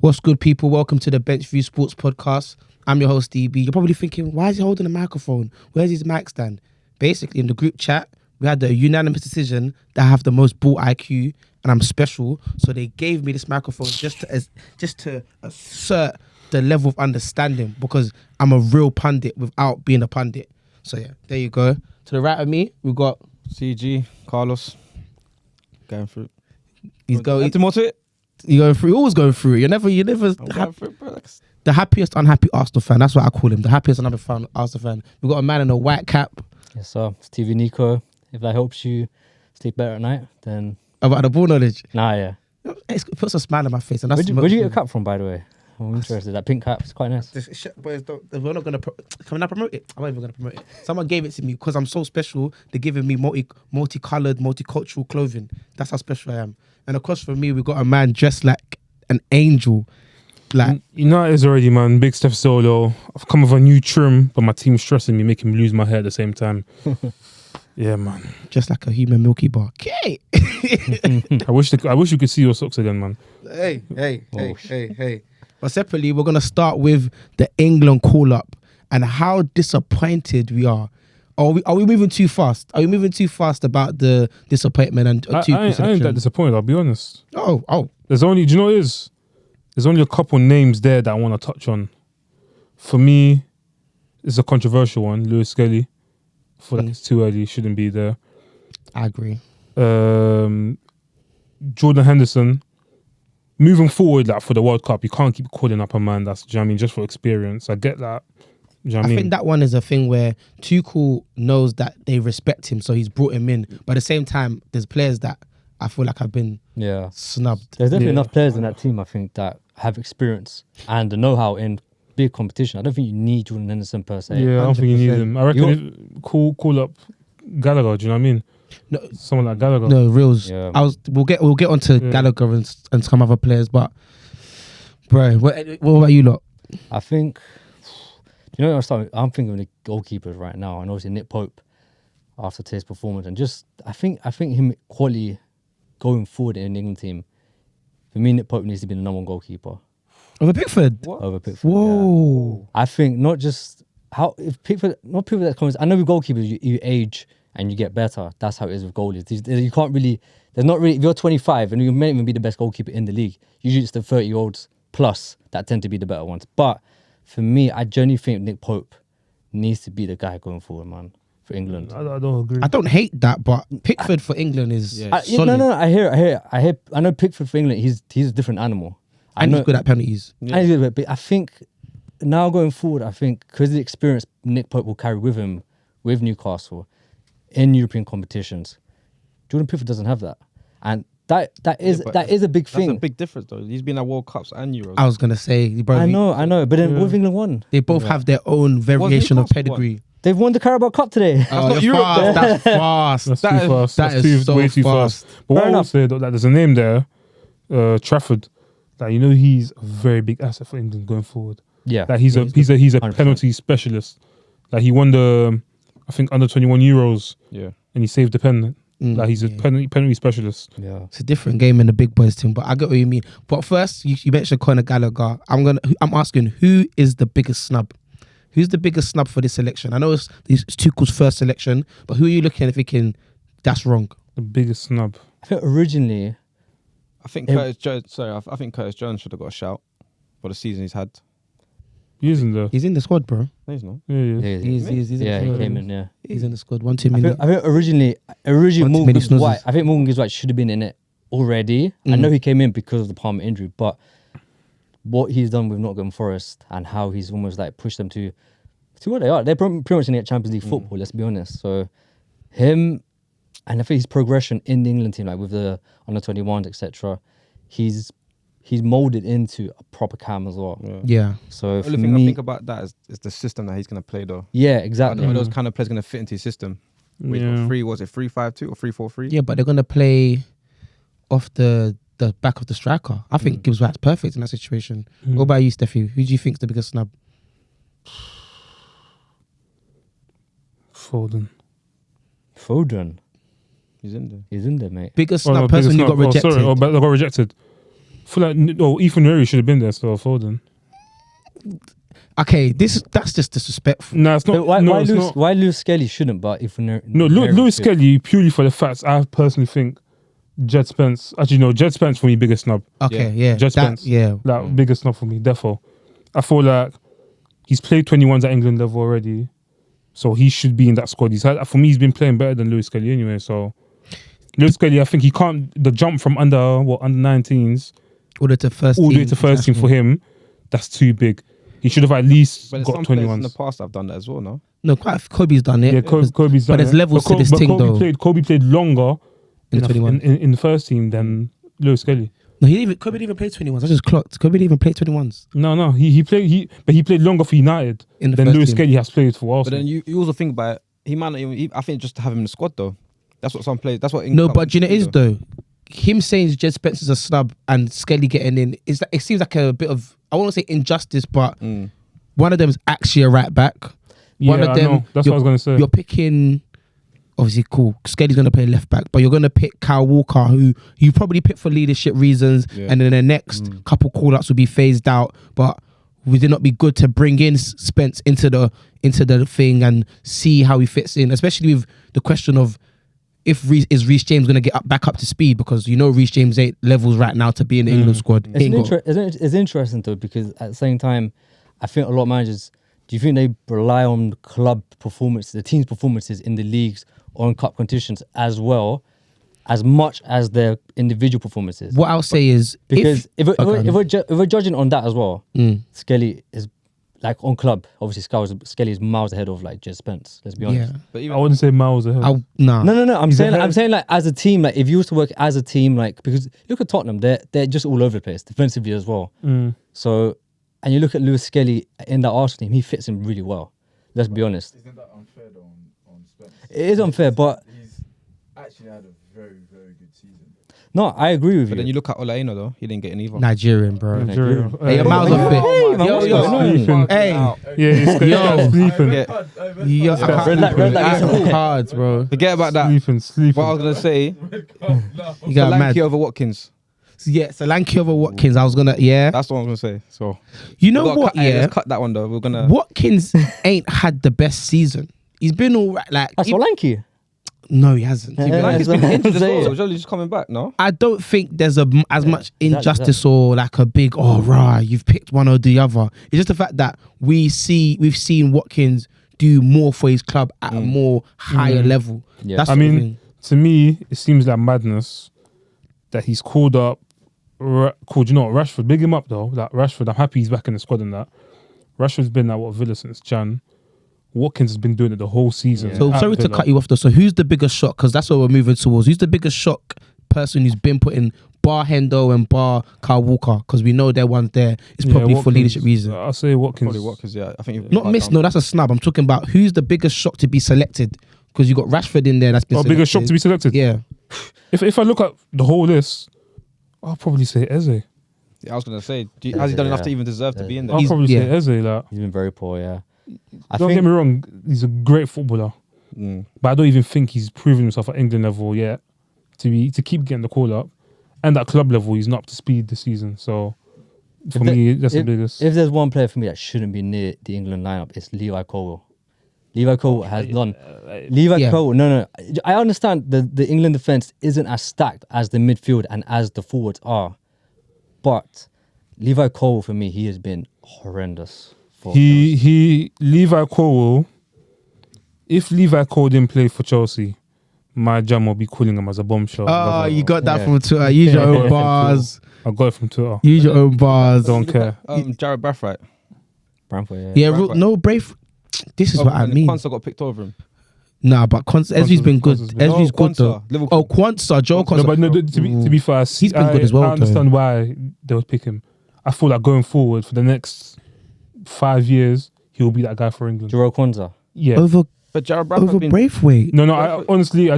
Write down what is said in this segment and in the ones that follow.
What's good, people? Welcome to the Bench View Sports Podcast. I'm your host, DB. You're probably thinking, why is he holding a microphone? Where's his mic stand? Basically, in the group chat, we had the unanimous decision that I have the most ball IQ and I'm special. So they gave me this microphone just to assert the level of understanding because I'm a real pundit without being a pundit. So yeah, there you go. To the right of me, we've got CG, Carlos, going through. He's going. More to it. You're going through. You're always going through. You're never. The happiest unhappy Arsenal fan. That's what I call him. The happiest unhappy fan, Arsenal fan. We've got a man in a white cap. Yes, sir. It's TV Nico. If that helps you sleep better at night, then About the ball knowledge. nah, yeah. It puts a smile on my face. And that's Where'd you get a cap from, by the way? I'm interested. That pink cap is quite nice. Boys, we're not gonna. Can I promote it? I'm not even gonna promote it. Someone gave it to me because I'm so special. They're giving me multicolored, multicultural clothing. That's how special I am. And across from me, we got a man dressed like an angel. Like United is already, man. Big Steph Solo. I've come with a new trim, but my team's stressing me, making me lose my hair at the same time. Yeah, man. Just like a human Milky Bar. Okay. I wish you could see your socks again, man. Hey. But separately, we're gonna start with the England call-up and how disappointed we are. Are we moving too fast? Are we moving too fast about the disappointment and I ain't that disappointed, I'll be honest. Oh. Do you know what it is? There's only a couple names there that I want to touch on. For me, it's a controversial one, Lewis Skelly. I feel like it's too early, shouldn't be there. I agree. Jordan Henderson. Moving forward, like for the World Cup, you can't keep calling up a man that's, do you know what I mean, just for experience. I get that. Do you know what I mean? think that one is a thing where Tuchel knows that they respect him, so he's brought him in. But at the same time, there's players that I feel like have been snubbed. There's definitely enough players in that team, I think, that have experience and the know-how in big competition. I don't think you need Jordan Henderson per se. Yeah, I don't think you need him. I reckon call up Gallagher, do you know what I mean? No, someone like Gallagher. No, reals. Yeah. We'll get onto Gallagher and some other players, but bro, what about you lot? I think, you know, I'm thinking of the goalkeepers right now, and obviously Nick Pope after today's performance, and just I think him quality going forward in the England team. For me, Nick Pope needs to be the number one goalkeeper Over Pickford? over Pickford. Whoa! Yeah. I think not just if Pickford, not people that comes. I know with goalkeepers you age and you get better. That's how it is with goalies. You can't really. There's not really. If you're 25 and you may even be the best goalkeeper in the league, usually it's the 30-year-olds plus that tend to be the better ones. But for me, I genuinely think Nick Pope needs to be the guy going forward, man, for England. I don't agree. I don't hate that, but Pickford for England is solid. No. I hear. I know Pickford for England. He's a different animal. And he's good at penalties. Yeah. And he's good, but I think now going forward, I think because the experience Nick Pope will carry with him with Newcastle in European competitions, Jordan Pickford doesn't have that, and that is a big thing. That's a big difference, though. He's been at World Cups and Euros. I was gonna say, bro. I know, but then what have England won? They both have their own variation of pedigree. They've won the Carabao Cup today. Oh, that's Europe. That's fast. That's too fast. That is way too fast. But what I will say, though, that there's a name there, Trafford. That he's a very big asset for England going forward. Yeah, that he's a 100%. Penalty specialist. Like he won the, I think, under 21 Euros. Yeah, and he saved the pen. Like he's a penalty specialist. Yeah, it's a different game in the big boys team, but I get what you mean. But first, you mentioned Conor Gallagher. I'm asking, who is the biggest snub? Who's the biggest snub for this selection? I know it's Tuchel's first selection, but who are you looking at thinking that's wrong? The biggest snub. I think originally, I think Curtis Jones should have got a shout for the season he's had. He is in there. He's in the squad, bro. No, he's not. Yeah. He's in the squad. He came in. Yeah, he's in the squad. 1 2 minutes. I think originally Morgan Gibbs White. I think Morgan Gibbs White should have been in it already. I know he came in because of the Palmer injury, but what he's done with Nottingham Forest and how he's almost like pushed them to what they are. They're pretty much in the Champions League football. Let's be honest. So him, and I think his progression in the England team, like with the under 21s, etc. He's molded into a proper cam as well. Yeah. So the only thing I think about that is the system that he's going to play, though. Yeah, exactly. I know those kind of players going to fit into his system. Wait, was it 3-5-2 or 3-4-3? Yeah, but they're going to play off the back of the striker. I think Gibbs White's perfect in that situation. What about you, Steffi? Who do you think's the biggest snub? Foden. Foden. He's in there. He's in there, mate. Biggest snub person who got rejected. Got rejected. feel like Ethan Neri should have been there. So Foden. Okay, that's just disrespectful. No, it's not. It's not. Why Lewis Skelly shouldn't? But if Lewis Skelly purely for the facts. I personally think Djed Spence. Actually, no, Djed Spence for me biggest snub. Okay, yeah. Djed Spence. Like biggest snub for me. Therefore, I feel like he's played 21s at England level already, so he should be in that squad. For me, he's been playing better than Lewis Skelly anyway. So Lewis Skelly, I think he can't. The jump from under 19s all the way to first team for him, that's too big. He should have at least got 21s. In the past, I've done that as well. No, quite. Kobe's done it. Yeah, Kobe's done it. But there's levels to this thing, though. Kobe played longer in the first team than Lewis Skelly. No, Kobe didn't even play 21s. I just clocked. Kobe didn't even play 21s. No, he played longer for United than Lewis Skelly has played for Arsenal. But then you also think about it, he might not even. I think just to have him in the squad though. That's what some players. That's what. No, but you know it is though. Him saying Djed Spence is a snub and Skelly getting in is that it seems like a bit of, I won't say injustice, but one of them is actually a right back. One of them, I know. That's what I was gonna say. You're picking, obviously, cool. Skelly's gonna play left back, but you're gonna pick Kyle Walker, who you probably pick for leadership reasons, and then the next couple call-ups will be phased out. But would it not be good to bring in Spence into the thing and see how he fits in, especially with the question of if is Reece James going to get back up to speed, because Reece James ain't levels right now to be in the England squad. It's interesting though, because at the same time, I think a lot of managers, do you think they rely on club performance, the team's performances in the leagues or in cup competitions as well, as much as their individual performances? What I'll say is, because if we're judging on that as well, Skelly is like on club. Obviously, Skelly is miles ahead of like Djed Spence. Let's be honest. Yeah. But I wouldn't say miles ahead. No. I'm saying like as a team, like if you was to work as a team, like because look at Tottenham, they're just all over the place defensively as well. So, and you look at Lewis Skelly in that Arsenal team, he fits in really well. Let's be honest. Isn't that unfair though on Spence? It is unfair, but he's actually had a very, very good season. No, I agree with you. But then you look at Olaino though, he didn't get an either. Nigerian, bro. Nigerian. Hey, your miles off it. Yo. Hey. Yeah, sleeping. Red light cards, bro. Forget about that. Sleeping. What I was gonna say, You got mad. Solanke over Watkins. Yeah, Solanke over Watkins. I was gonna, That's what I was gonna say. So you know what? Let's cut that one though. We're gonna. Watkins ain't had the best season. He's been all right. Like that's Solanke. No, he hasn't. He's been injured as well. He's just coming back, no? I don't think there's as much injustice or like a big you've picked one or the other. It's just the fact that we've seen Watkins do more for his club at a more higher level. Yeah. That's I mean, to me, it seems like madness that he's called Rashford. Big him up though. Like Rashford, I'm happy he's back in the squad and that. Rashford's been at Villa since Jan. Watkins has been doing it the whole season. So sorry to cut you off though. So who's the biggest shock? Because that's what we're moving towards. Who's the biggest shock person who's been put in bar Hendo and bar Kyle Walker? Because we know they're ones there. It's probably Watkins, for leadership reasons. I'll say Watkins. Probably Watkins, yeah. I think not miss. No, that's a snub. I'm talking about who's the biggest shock to be selected. Because you got Rashford in there. That's been biggest shock to be selected. Yeah. If I look at the whole list, I'll probably say Eze. Yeah, I was gonna say, has he done enough to even deserve to be in there? I'll probably say Eze. Like, he's been very poor. Yeah. Don't get me wrong, he's a great footballer, but I don't even think he's proven himself at England level yet to keep getting the call up, and at club level he's not up to speed this season. So for me, that's the biggest. If there's one player for me that shouldn't be near the England lineup, it's Levi Colwill. Levi Colwill has done. Colwill, no. I understand the England defense isn't as stacked as the midfield and as the forwards are, but Levi Colwill for me, he has been horrendous. Levi Colwill, if Levi Colwill didn't play for Chelsea, my jam will be calling him as a bombshell. Oh, you got that from Twitter. Use your own bars. I got it from Twitter. Use your own bars. Don't care. Jared Braithwaite. Braithwaite. This is what I mean. Quansah got picked over him. Nah, but Ezri's been good. Ezri's good though. Quansah, Joe Quansah. No, but no, to be fair, he's been good as well. I understand why they would pick him. I feel like going forward for the next 5 years, he'll be that guy for England. Joe Quansah. Yeah. But Jared Braithwaite Braithwaite. No, I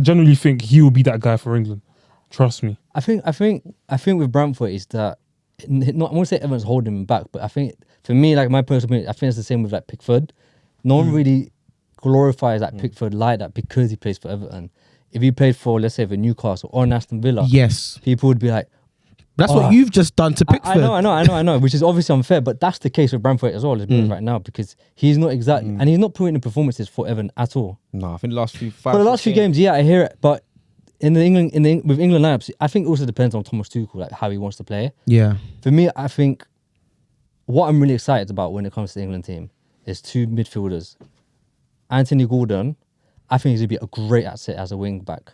genuinely think he will be that guy for England. Trust me. I think with Braithwaite is that I won't say everyone's holding him back, but I think for me, like my personal opinion, I think it's the same with like Pickford. No one really glorifies like Pickford like that because he plays for Everton. If he played for, let's say, for Newcastle or Aston Villa, yes, people would be like, That's what you've just done to Pickford. I know, which is obviously unfair, but that's the case with Bamford as well, let's be honest right now, because he's not exactly, and he's not putting in performances for Everton at all. No, I think the last few games, yeah, I hear it, but with England lineups, I think it also depends on Thomas Tuchel, like how he wants to play. Yeah. For me, I think what I'm really excited about when it comes to the England team is 2 midfielders. Anthony Gordon, I think he's going to be a great asset as a wing back.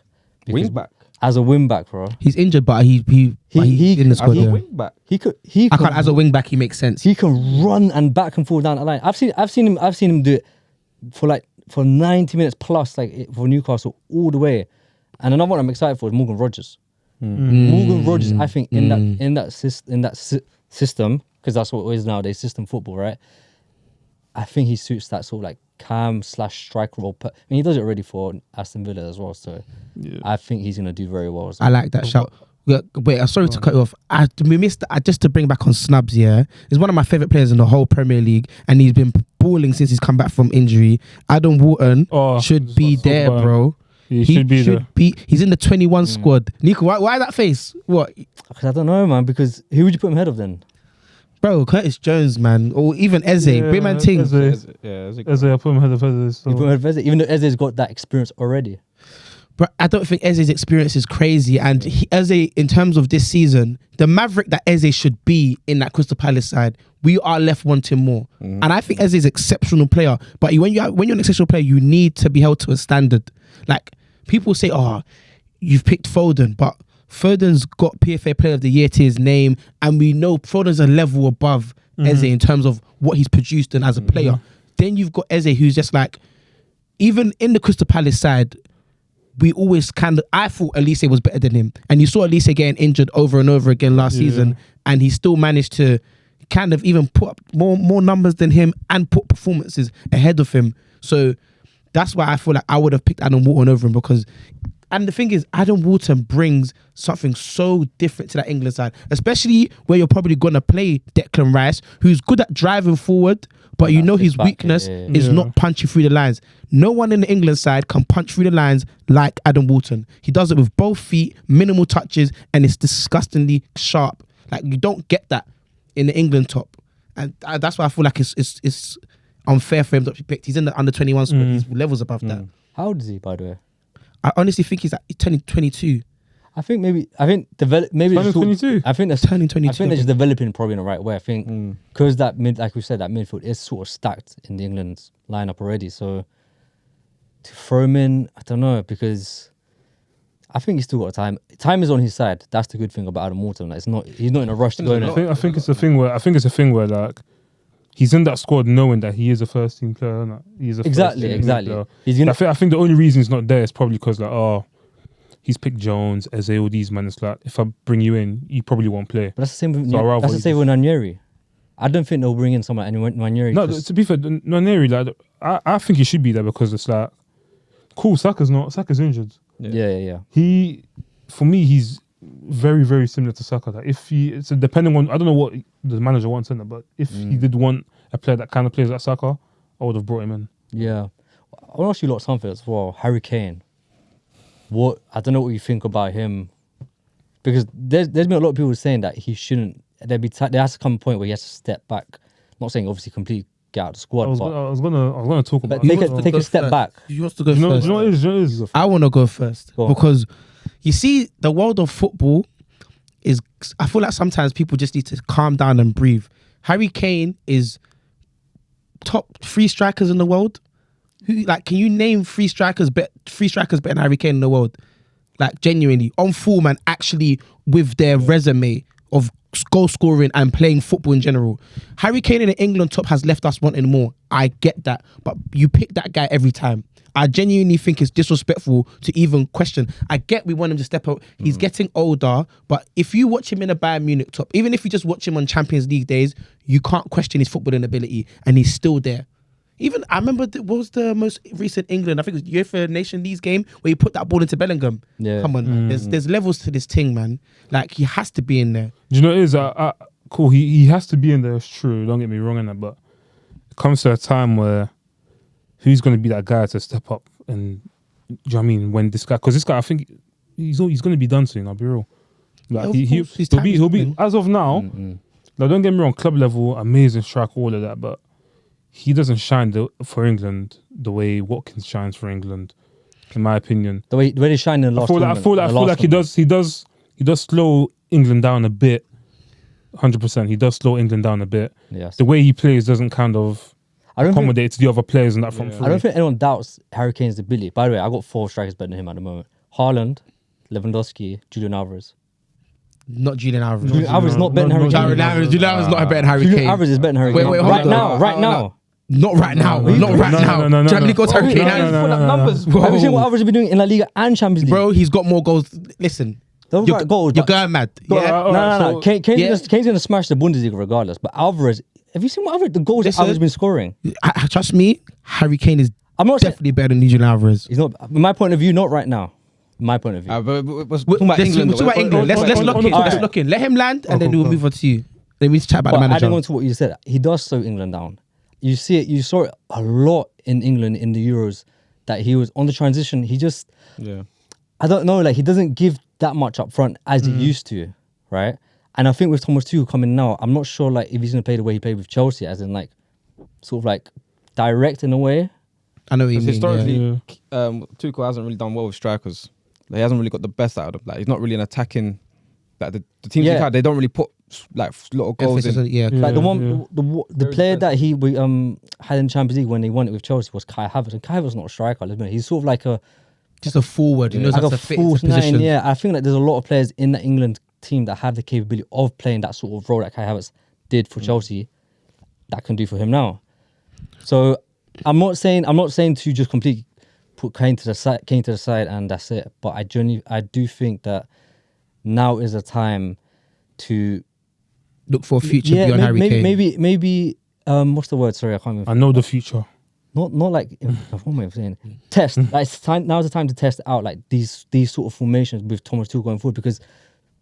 As a wing back, bro. He's injured, but he's in the squad. Wing back. As a wing back, he makes sense. He can run and back and forth down the line. I've seen him do it for 90 minutes plus, like for Newcastle all the way. And another one I'm excited for is Morgan Rodgers. Morgan Rodgers, I think in that system, because that's what it is nowadays, system football, right? I think he suits that sort of like cam/striker role. I mean, he does it already for Aston Villa as well. So I think he's going to do very well as well. I like that shout. Wait, I'm sorry to cut you off. We missed just to bring back on snubs. Yeah, he's one of my favorite players in the whole Premier League, and he's been balling since he's come back from injury. Adam Wharton should be there, bro. He should be there. He's in the 21 squad. Nico, why that face? What? Because I don't know, man. Because who would you put him ahead of then? Bro, Curtis Jones, man, or even Eze. Big man ting. Eze, I put him ahead of Eze. So. You put him ahead of Eze, even though Eze's got that experience already. But I don't think Eze's experience is crazy. And Eze, in terms of this season, the maverick that Eze should be in that Crystal Palace side, we are left wanting more. And I think Eze is an exceptional player. But when you're an exceptional player, you need to be held to a standard. Like, people say, you've picked Foden, but Foden's got PFA Player of the Year to his name, and we know Foden's a level above Eze in terms of what he's produced and as a player. Then you've got Eze, who's just like, even in the Crystal Palace side, we always I thought Elise was better than him. And you saw Elise getting injured over and over again last season, and he still managed to kind of even put up more numbers than him and put performances ahead of him. So that's why I feel like I would have picked Adam Wharton over him, because... And the thing is, Adam Wharton brings something so different to that England side, especially where you're probably going to play Declan Rice, who's good at driving forward, but you know his weakness is not punching through the lines. No one in the England side can punch through the lines like Adam Wharton. He does it with both feet, minimal touches, and it's disgustingly sharp. Like, you don't get that in the England top. And that's why I feel like it's unfair for him to be picked. He's in the under 21 squad. He's levels above that. How old is he, by the way? I honestly think he's like turning 22. I think maybe I think they're turning 22. I think they're just developing probably in the right way. I think because that like we said, that midfield is sort of stacked in the England lineup already. So to throw him in, I don't know, because I think he's still got time. Time is on his side. That's the good thing about Adam Wharton. Like, he's not in a rush to go in. I think it's a thing where like, he's in that squad knowing that he is a first team player. He's a exactly. Player. I think the only reason he's not there is probably because he's picked Jones, Eze, all these man. It's like, if I bring you in, you probably won't play. But that's the same with Nwaneri. I don't think they'll bring in someone like Nwaneri. No, to be fair, Nwaneri, like, I think he should be there because it's like, cool, Saka's injured. Yeah. For me, he's very, very similar to Saka. Like, it's depending on, I don't know what the manager wants in it, but if he did want a player that kind of plays like Saka, I would have brought him in. Yeah. I want to ask you something as well. Harry Kane. I don't know what you think about him, because there's been a lot of people saying that he shouldn't. There has to come a point where he has to step back. I'm not saying obviously completely get out of the squad. I was gonna talk about. Take a step back. You want to go first? Do you know what it is? I want to go first because you see, the world of football is. I feel like sometimes people just need to calm down and breathe. Harry Kane is top 3 strikers in the world. Can you name 3 strikers better than Harry Kane in the world? Like, genuinely, on form and actually with their resume of goal scoring and playing football in general. Harry Kane in the England top has left us wanting more. I get that, but you pick that guy every time. I genuinely think it's disrespectful to even question. I get we want him to step up. He's getting older, but if you watch him in a Bayern Munich top, even if you just watch him on Champions League days, you can't question his footballing ability, and he's still there. Even, I remember, what was the most recent England? I think it was UEFA Nation League game where he put that ball into Bellingham. Yeah. Come on, man. There's levels to this thing, man. Like, he has to be in there. Do you know what it is? Cool, he has to be in there, it's true. Don't get me wrong in that, but it comes to a time where who's going to be that guy to step up and, do you know what I mean, when this guy, because this guy, I think he's going to be done soon, I'll be real. Like Of he'll course, his time is be coming. as of now. Like, don't get me wrong, club level, amazing striker, all of that, but he doesn't shine for England the way Watkins shines for England, in my opinion. The way they shine in the last I feel like he does slow England down a bit. 100%, he does slow England down a bit. Yes. The way he plays doesn't kind of accommodate to the other players in that front three. I don't think anyone doubts Harry Kane's ability. By the way, I got 4 strikers better than him at the moment: Haaland, Lewandowski, Julian Alvarez. Not Julian Alvarez. Julian Alvarez is not better than Harry Kane. Julian Alvarez is not better than Harry Julian Kane. Alvarez is better than Harry Wait, Kane. wait, hold right on. now, right now. Not right now. Not right now. no, Do you have any goals Harry Kane no, has? no, Pull up numbers. Have you seen what Alvarez has been doing in La Liga and Champions League? Bro, he's got more goals. Listen, Those you're, are goals. you're but- going mad. But, Yeah. No. Kane's Yeah. going to smash the Bundesliga regardless. But Alvarez, have you seen what the goals that Listen. Alvarez has been scoring? Trust me, Harry Kane is I'm not saying definitely better than Julian Alvarez. he's not. In my point of view, not right now. In my point of view. But we're talking about England. Let's talk about England. Let's lock in. Alright. Let's lock in. Let him land, and then we'll move on to you. Then we chat about But the adding manager. on to what you said, he does slow England down. You see it. You saw it a lot in England in the Euros. That he was on the transition. He just, I don't know, like he doesn't give that much up front as he used to, right? And I think with Thomas Tuchel coming now, I'm not sure like if he's gonna play the way he played with Chelsea, as in like sort of like direct in a way. I know what you mean. Historically, yeah. Tuchel hasn't really done well with strikers. Like, he hasn't really got the best out of them. Like, he's not really an attacking. Like the teams he's had, they don't really put like a lot of goals Emphasis in. on- yeah. Like the player that he had in Champions League when they won it with Chelsea was Kai Havertz. And Kai Havertz is not a striker, let's be honest. He's sort of like a Just a forward. He knows how like to a fit into false nine. position. Yeah, I think that there's a lot of players in the England team that have the capability of playing that sort of role that Kai Havertz did for Chelsea that can do for him now. So I'm not saying to just completely put Kane to the side and that's it. But I do think that now is a time to Look for a future beyond Harry Kane. maybe what's the word? Sorry, I can't remember. I know the future. Not like what am I saying? Test. Like now's the time to test out like these sort of formations with Thomas Tuchel going forward because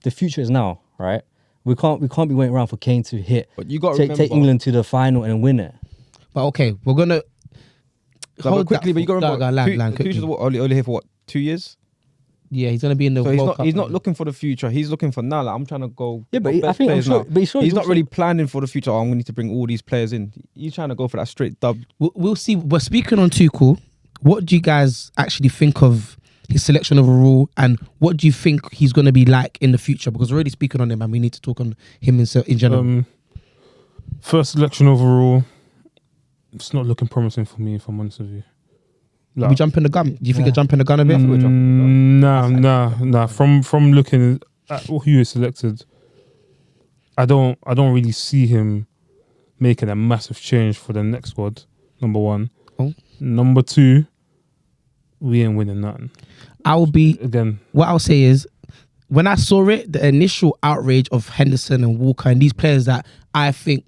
the future is now, right? We can't be waiting around for Kane to hit. But you got to take remember. England to the final and win it. But okay, we're gonna But quickly, but you got to remember. land quickly. Tuchel's only here for what, 2 years? Yeah, he's gonna be in the So World Cup. he's not looking for the future. He's looking for now. Like, I'm trying to go. Yeah, but got I best think I'm players sure. now. But He's not really planning for the future. Oh, I'm going to need to bring all these players in. He's trying to go for that straight dub. We'll see. We're speaking on Tuchel. What do you guys actually think of his selection overall, and what do you think he's going to be like in the future? Because we're already speaking on him, and we need to talk on him in general. First selection overall, it's not looking promising for me, if I'm honest with you. Like, we jumping the gun. Do you think you're jumping the gun a bit? Nah. From looking at who is selected, I don't really see him making a massive change for the next squad. Number one. Oh. Number two, we ain't winning nothing. What I'll say is, when I saw it, the initial outrage of Henderson and Walker and these players that I think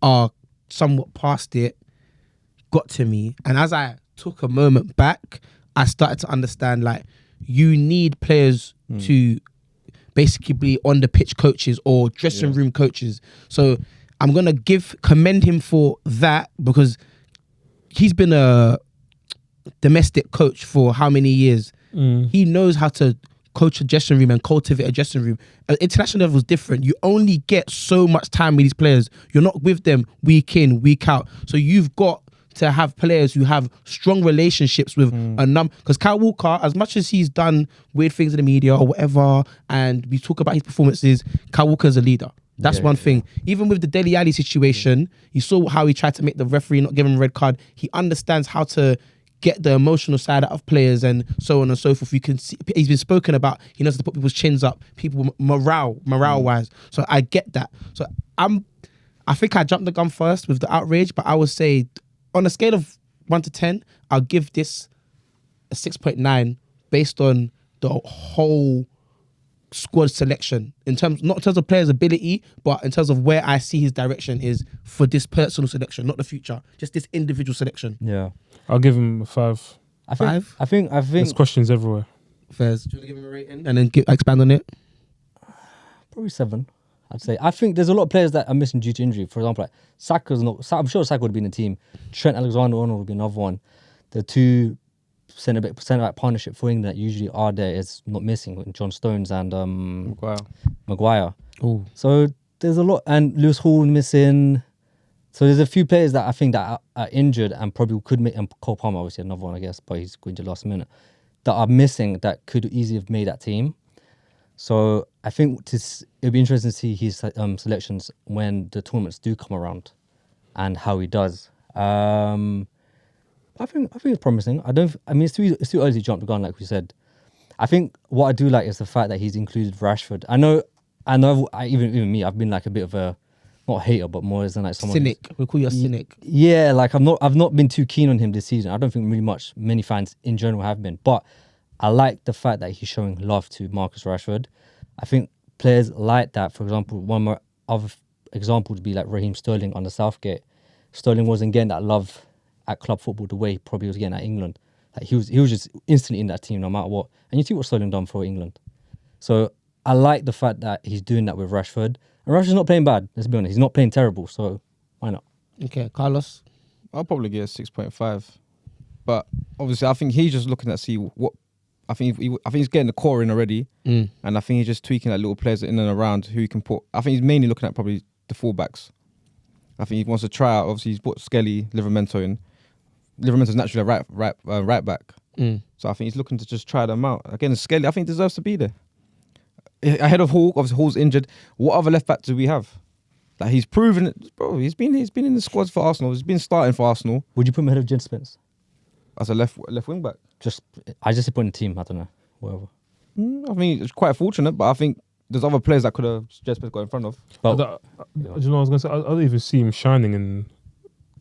are somewhat past it got to me. And as I took a moment back, I started to understand like you need players to basically be on the pitch coaches or dressing room coaches. So I'm gonna commend him for that because he's been a domestic coach for how many years? He knows how to coach a dressing room and cultivate a dressing room. International level is different. You only get so much time with these players. You're not with them week in, week out. So you've got to have players who have strong relationships with a number. Because Kyle Walker, as much as he's done weird things in the media or whatever, and we talk about his performances, Kyle Walker is a leader. That's one thing. Even with the Dele Alli situation, you saw how he tried to make the referee not give him a red card. He understands how to get the emotional side out of players and so on and so forth. You can see he's been spoken about. He knows how to put people's chins up, people morale wise. So I get that. So I think I jumped the gun first with the outrage, but I would say on a scale of 1 to 10, I'll give this a 6.9 based on the whole squad selection not in terms of players' ability, but in terms of where I see his direction is for this personal selection, not the future, just this individual selection. Yeah, I'll give him a 5. I think. There's questions everywhere. Fairs. Do you want to give him a rating and then expand on it? Probably 7. I'd say. I think there's a lot of players that are missing due to injury. For example, like Saka's not. I'm sure Saka would be in the team. Trent Alexander-Arnold would be another one. The two centre-back partnership for England that usually are there is not missing with John Stones and Maguire. Oh, So there's a lot, and Lewis Hall missing. So there's a few players that I think that are injured and probably could make, and Cole Palmer obviously another one, I guess, but he's going to last minute, that are missing that could easily have made that team. So I think it'll be interesting to see his selections when the tournaments do come around and how he does. I think it's promising. It's too early to jump the gun, like we said. I think what I do like is the fact that he's included Rashford. I know. Even me, I've been like a bit of a not hater, but more as in like someone cynic. We'll call you a cynic. Yeah, like I've not been too keen on him this season. I don't think many fans in general have been, but I like the fact that he's showing love to Marcus Rashford. I think players like that. For example, one more other example would be like Raheem Sterling under Southgate. Sterling wasn't getting that love at club football the way he probably was getting at England. Like he was just instantly in that team no matter what. And you see what Sterling done for England. So I like the fact that he's doing that with Rashford. And Rashford's not playing bad, let's be honest. He's not playing terrible, so why not? Okay, Carlos? I'll probably get a 6.5. But obviously, I think he's just looking at see what... I think he's getting the core in already. And I think he's just tweaking like little players in and around who he can put... I think he's mainly looking at probably the fullbacks. I think he wants to try out... Obviously, he's put Skelly, Livramento in. Livramento's naturally a right back. So I think he's looking to just try them out. Again, Skelly, I think deserves to be there. Ahead of Hall, obviously Hall's injured. What other left back do we have? Like he's proven it, bro. He's been in the squads for Arsenal. He's been starting for Arsenal. Would you put him ahead of Djed Spence? As a left wing back? I just put in the team. I don't know, whatever. I mean, it's quite fortunate, but I think there's other players that could have Djed Spence got in front of. But do you know what I was gonna say? I don't even see him shining in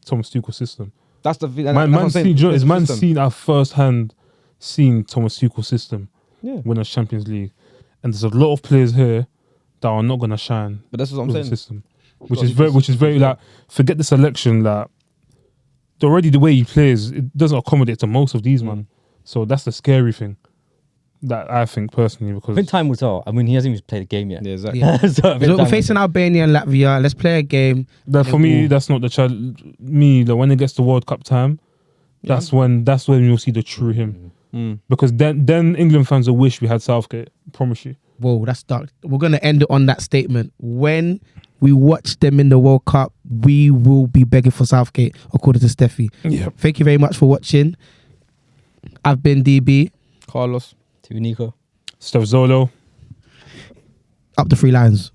Thomas Tuchel's system. That's the thing. Man seen our first hand seen Thomas Tuchel's system win a Champions League. And there's a lot of players here that are not gonna shine. But that's what I'm saying. System, which is very like forget the selection. Like already the way he plays, it doesn't accommodate to most of these man. So that's the scary thing that I think personally. Because I think time will tell. I mean, he hasn't even played a game yet. Yeah, exactly. So we're facing Albania and Latvia. Let's play a game. That for me, that's not the challenge. When it gets to World Cup time, that's when you'll see the true him. Because then England fans will wish we had Southgate. Promise you. Whoa, that's dark. We're gonna end it on that statement. When we watch them in the World Cup, we will be begging for Southgate, according to Steffi. Yeah. Thank you very much for watching. I've been DB. Carlos. To Nico. Steph Zolo. Up the 3 lines.